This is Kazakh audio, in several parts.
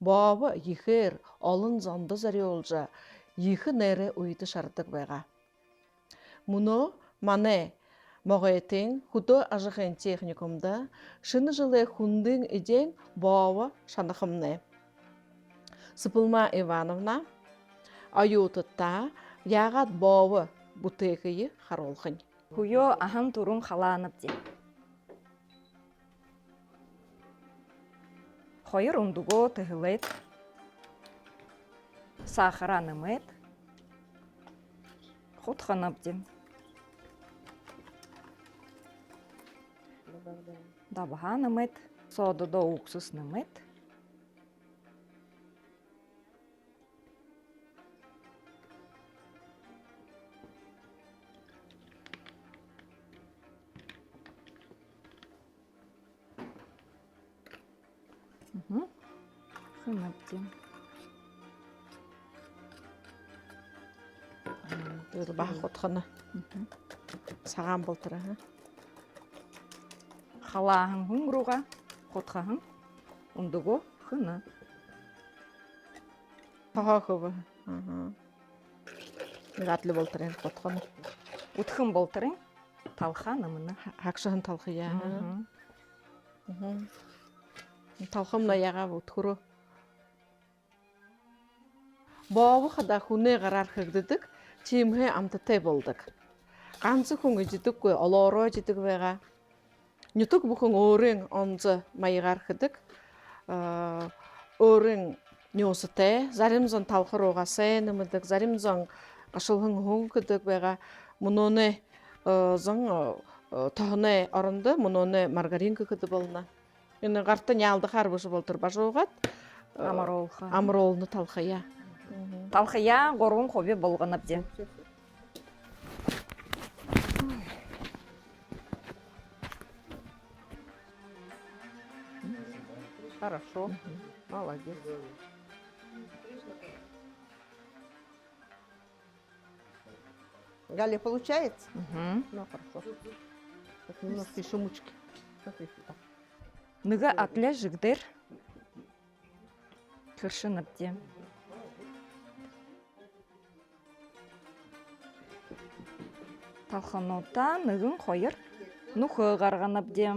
боовы ихээр олон зонды зориулжа их нэрэ үйді шарддаг байгаа. Мұны мане моғайтын хүді ажықын техникумда шыны жылы хүндің иден боовы шанықымны. Сыпылма Ивановна аютытта яғат боовы бұтығыйы қаролғын. Хуё ахам турун халанып де. Хойыр ундуго тыгылет. Сахаранымет. Хутханып де. Дабаханымет. Сододо уксуснымет. Хынапте. Бағы құтқыны. Саған болтыры. Халағын ғыңғыруға құтқағын ұндығы хыны. Таға көбі. Ғатлы болтырын құтқыны. Ұтқын болтырын талқанымыны. Хақшығын талқия. Талқымна яға ұтқыру. Боовы қада хүне қарар қығдыдық, чимхе амтытай болдық. Қансы күңі жидік көй, олоро жидік веға. Нютук бұқын өрің онзы майығар қыдық. Өрің нюсытай, заримзон талқыруға сайынымыдық, заримзон қашылғын ғын қыдық веға. Мұноны зың тұғыны орынды, мұноны маргаринка қыды болына. Енді ғарты нялды қарбышы болтыр бажуғат. Амыролыны талқыя. Талқыя ғорғын қобе болғанып де. Хорошо. Молодец. Галя, получается? Ну, хорошо. Так, немножко еще мучки. Смотри сюда. Ныға атле жігдер кіршініп де. Талқанота нығын қойыр нұқы ғарғанып де.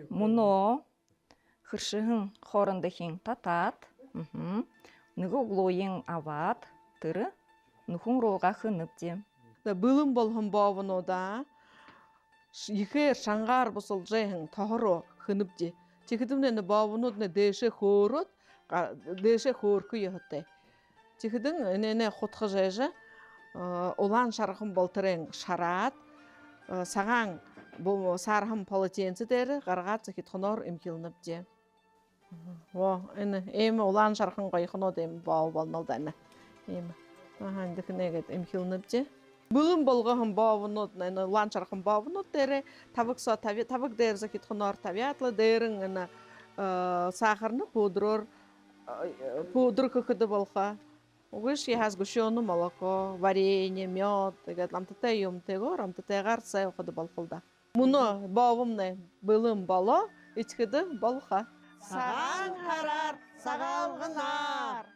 Мұны кіршігін қорындықын татат. Нығы ұлойын ават, түрі нұқын роға қынып де. Бұлым болғын бауын ода. Екі шаңғар бұсыл жайын тағыру хынып де. Текідімнені бауын одны дэші хорот, дэші хорку ехітті. Текідің әнені құтқы жайжы, олан шарқын болтырын шарат, саған сарғын полотенці дәрі, ғарғат зекетқынор имкілініп де. Әмі олан шарқын қойқын оды бау болмалды әні. Әндікіне имкілініп де. Бұлым болғығын бауын одны, олан шарқын бауын оды дәрі, табық дәрі зекетқынор табиатлы дәрін сахарны пудр көхіді болға. Угыш ехаз гушону молоко, варенье, мед, ламтытай юмтего, рамтытай ғарсай оқыды болқылда. Мұны бауымны бұлым боло, ичкіді болға. Саған қарар, сағалғынар.